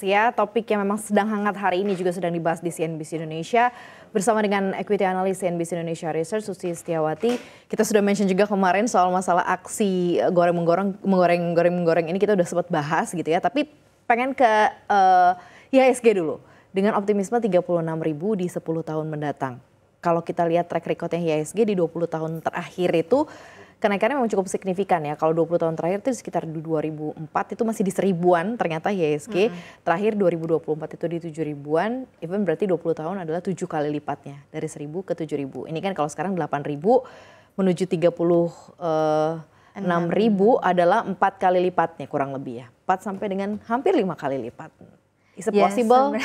ya, topik yang memang sedang hangat hari ini juga sedang dibahas di CNBC Indonesia bersama dengan equity analyst CNBC Indonesia Research Susi Setiawati. Kita sudah mention juga kemarin soal masalah aksi menggoreng ini kita udah sempat bahas gitu ya, tapi pengen ke IHSG dulu dengan optimisme 36.000 di 10 tahun mendatang. Kalau kita lihat track recordnya IHSG di 20 tahun terakhir itu kenaikannya memang cukup signifikan ya. Kalau 20 tahun terakhir itu sekitar di 2004 itu masih di 1000-an ternyata IHSG. Terakhir 2024 itu di 7000-an. Even berarti 20 tahun adalah 7 kali lipatnya. Dari 1000 ke 7000. Ini kan kalau sekarang 8000 menuju 36.000 adalah 4 kali lipatnya kurang lebih ya. 4 sampai dengan hampir 5 kali lipat. Is it possible?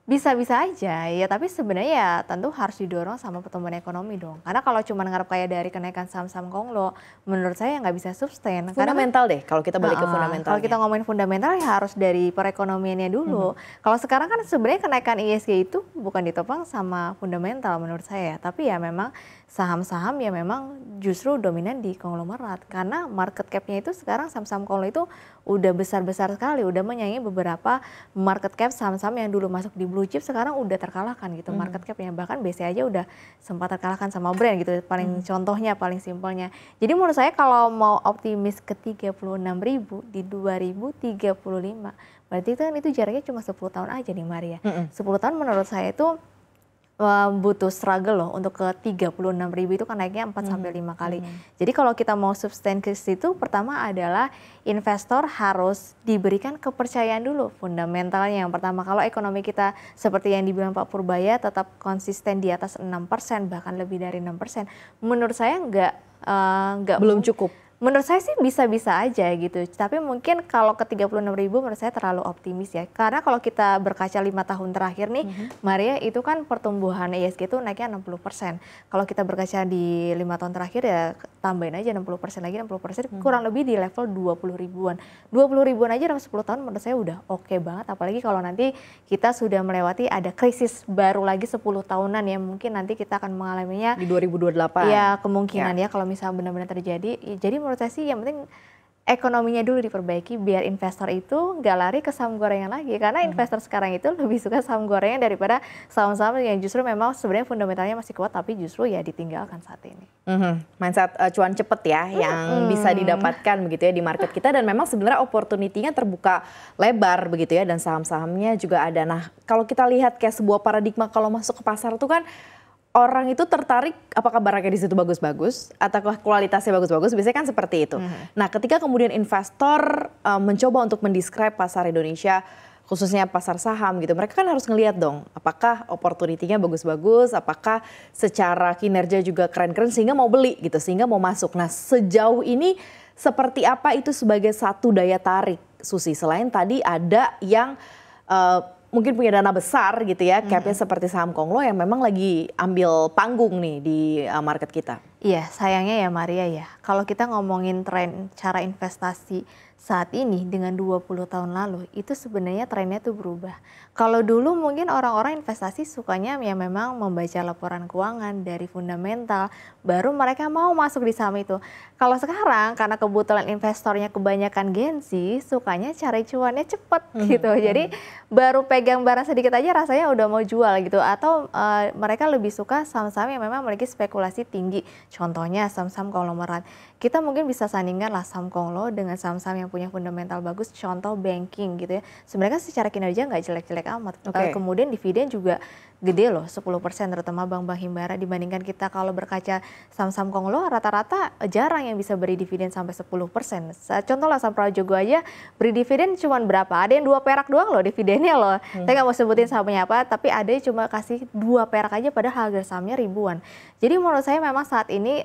Bisa-bisa aja ya, tapi sebenarnya ya tentu harus didorong sama pertumbuhan ekonomi dong. Karena kalau cuma ngarep kayak dari kenaikan saham-saham konglo, menurut saya nggak bisa sustain. Fundamental deh, kalau kita balik ke fundamental. Kalau kita ngomongin fundamental ya harus dari perekonomiannya dulu. Kalau sekarang kan sebenarnya kenaikan IHSG itu bukan ditopang sama fundamental menurut saya, tapi ya memang saham-saham ya memang justru dominan di konglomerat. Karena market cap-nya itu sekarang saham-saham konglo itu udah besar-besar sekali, udah menyaingi beberapa market cap saham-saham yang dulu masuk di blue chip sekarang udah terkalahkan gitu market cap-nya. Bahkan BCA aja udah sempat terkalahkan sama brand gitu, paling contohnya, paling simpelnya. Jadi menurut saya kalau mau optimis ke 36.000 di 2035, berarti kan itu jaraknya cuma 10 tahun aja nih Maria. 10 tahun menurut saya itu butuh struggle loh untuk ke 36.000 itu kan naiknya 4 sampai 5 kali. Jadi kalau kita mau sustain ke situ, pertama adalah investor harus diberikan kepercayaan dulu fundamentalnya. Yang pertama, kalau ekonomi kita seperti yang dibilang Pak Purbaya tetap konsisten di atas 6%, bahkan lebih dari 6%, menurut saya belum cukup. Menurut saya sih bisa-bisa aja gitu, tapi mungkin kalau ke 36.000 menurut saya terlalu optimis ya. Karena kalau kita berkaca 5 tahun terakhir nih, Maria, itu kan pertumbuhan IHSG itu naiknya 60%. Kalau kita berkaca di 5 tahun terakhir ya tambahin aja 60% lagi, 60% kurang lebih di level 20 ribuan. 20 ribuan aja dalam 10 tahun menurut saya udah oke banget, apalagi kalau nanti kita sudah melewati ada krisis baru lagi 10 tahunan ya, mungkin nanti kita akan mengalaminya di 2028. Ya kemungkinan ya kalau misalnya benar-benar terjadi. Jadi menurut saya sih yang penting ekonominya dulu diperbaiki biar investor itu nggak lari ke saham gorengan lagi, karena investor sekarang itu lebih suka saham gorengan daripada saham-saham yang justru memang sebenarnya fundamentalnya masih kuat tapi justru ya ditinggalkan saat ini. Mindset cuan cepet ya yang bisa didapatkan begitu ya di market kita, dan memang sebenarnya opportunity-nya terbuka lebar begitu ya, dan saham-sahamnya juga ada. Nah kalau kita lihat kayak sebuah paradigma kalau masuk ke pasar tuh kan orang itu tertarik apakah barangnya di situ bagus-bagus ataukah kualitasnya bagus-bagus, biasanya kan seperti itu. Nah ketika kemudian investor mencoba untuk mendescribe pasar Indonesia, khususnya pasar saham gitu, mereka kan harus ngelihat dong apakah opportunity-nya bagus-bagus, apakah secara kinerja juga keren-keren sehingga mau beli gitu, sehingga mau masuk. Nah sejauh ini seperti apa itu sebagai satu daya tarik, Susi? Selain tadi ada yang mungkin punya dana besar gitu ya, capnya seperti saham konglo yang memang lagi ambil panggung nih di market kita. Iya, sayangnya ya Maria ya, kalau kita ngomongin tren cara investasi saat ini dengan 20 tahun lalu, itu sebenarnya trennya tuh berubah. Kalau dulu mungkin orang-orang investasi sukanya ya memang membaca laporan keuangan dari fundamental, baru mereka mau masuk di saham itu. Kalau sekarang karena kebetulan investornya kebanyakan gengsi, sukanya cari cuannya cepet gitu. Jadi baru pegang barang sedikit aja rasanya udah mau jual gitu. Atau mereka lebih suka saham-saham yang memang memiliki spekulasi tinggi. Contohnya saham-saham konglomerat. Kita mungkin bisa sandingkan lah saham konglo dengan saham-saham yang punya fundamental bagus, contoh banking gitu ya. Sebenarnya secara kinerja nggak jelek-jelek amat. Kemudian dividen juga gede loh, 10%, terutama bank-bank himbara. Dibandingkan kita kalau berkaca saham-saham konglo, rata-rata jarang yang bisa beri dividen sampai 10%. Contoh lah saham Prajogo aja beri dividen cuma berapa? Ada yang 2 perak doang loh dividennya loh. Saya nggak mau sebutin sahamnya apa, tapi ada yang cuma kasih 2 perak aja padahal harga sahamnya ribuan. Jadi menurut saya memang saat ini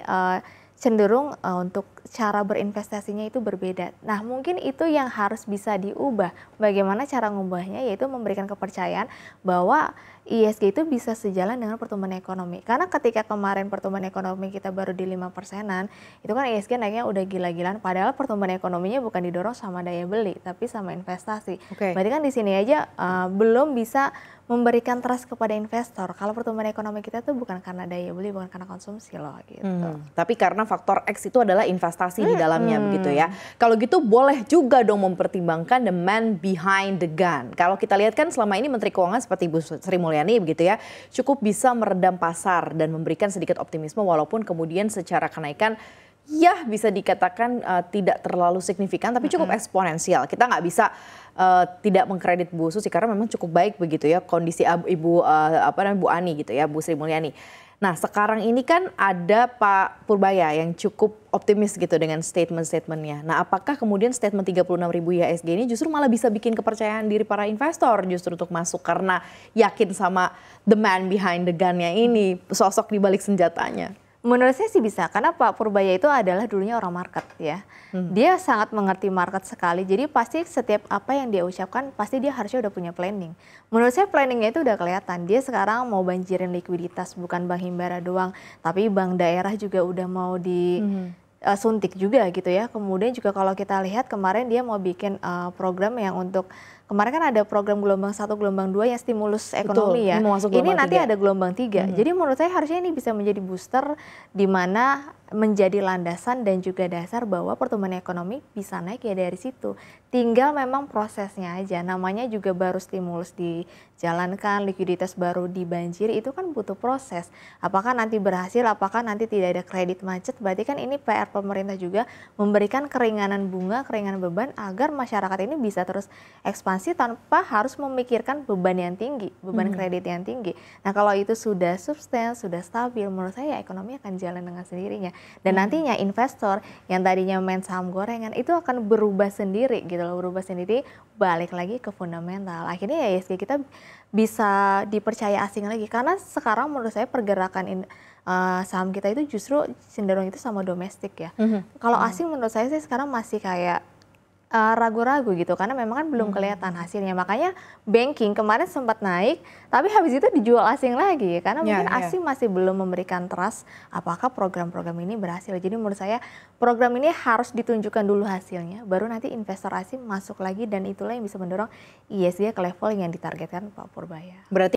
cenderung untuk cara berinvestasinya itu berbeda. Nah mungkin itu yang harus bisa diubah. Bagaimana cara ngubahnya, yaitu memberikan kepercayaan bahwa IHSG itu bisa sejalan dengan pertumbuhan ekonomi. Karena ketika kemarin pertumbuhan ekonomi kita baru di 5%-an, itu kan IHSG naiknya udah gila-gilaan. Padahal pertumbuhan ekonominya bukan didorong sama daya beli, tapi sama investasi. Berarti kan di sini aja belum bisa memberikan trust kepada investor. Kalau pertumbuhan ekonomi kita tuh bukan karena daya beli, bukan karena konsumsi loh gitu. Tapi karena faktor X itu adalah investasi investasi di dalamnya begitu ya. Kalau gitu boleh juga dong mempertimbangkan the man behind the gun. Kalau kita lihat kan selama ini Menteri Keuangan seperti Bu Sri Mulyani begitu ya, cukup bisa meredam pasar dan memberikan sedikit optimisme walaupun kemudian secara kenaikan ya bisa dikatakan tidak terlalu signifikan tapi cukup eksponensial. Kita nggak bisa tidak mengkredit Bu Susi karena memang cukup baik begitu ya kondisi Bu Ani gitu ya, Bu Sri Mulyani. Nah sekarang ini kan ada Pak Purbaya yang cukup optimis gitu dengan statement-statementnya. Nah apakah kemudian statement 36.000 IHSG ini justru malah bisa bikin kepercayaan diri para investor justru untuk masuk karena yakin sama the man behind the gun-nya ini, sosok di balik senjatanya? Menurut saya sih bisa, karena Pak Purbaya itu adalah dulunya orang market ya. Dia sangat mengerti market sekali, jadi pasti setiap apa yang dia ucapkan, pasti dia harusnya udah punya planning. Menurut saya planningnya itu udah kelihatan, dia sekarang mau banjirin likuiditas, bukan Bank Himbara doang, tapi bank daerah juga udah mau disuntik juga gitu ya. Kemudian juga kalau kita lihat kemarin dia mau bikin program yang untuk, kemarin kan ada program gelombang 1, gelombang 2 yang stimulus ekonomi. Betul, ya. Ini nanti 3. Ada gelombang 3. Jadi menurut saya harusnya ini bisa menjadi booster di mana menjadi landasan dan juga dasar bahwa pertumbuhan ekonomi bisa naik ya dari situ. Tinggal memang prosesnya aja, namanya juga baru stimulus dijalankan, likuiditas baru dibanjiri, itu kan butuh proses. Apakah nanti berhasil, apakah nanti tidak ada kredit macet, berarti kan ini PR pemerintah juga memberikan keringanan bunga, keringanan beban agar masyarakat ini bisa terus ekspansi tanpa harus memikirkan beban yang tinggi, beban kredit yang tinggi. Nah kalau itu sudah substan, sudah stabil, menurut saya ekonomi akan jalan dengan sendirinya. Dan nantinya investor yang tadinya main saham gorengan itu akan berubah sendiri gitu loh, berubah sendiri, balik lagi ke fundamental. Akhirnya ya IHSG kita bisa dipercaya asing lagi karena sekarang menurut saya pergerakan saham kita itu justru cenderung itu sama domestik ya. Kalau asing menurut saya sih sekarang masih kayak ragu-ragu gitu karena memang kan belum kelihatan hasilnya. Makanya banking kemarin sempat naik tapi habis itu dijual asing lagi karena mungkin asing masih belum memberikan trust apakah program-program ini berhasil. Jadi menurut saya program ini harus ditunjukkan dulu hasilnya baru nanti investor asing masuk lagi dan itulah yang bisa mendorong IHSG ke level yang ditargetkan Pak Purbaya. Berarti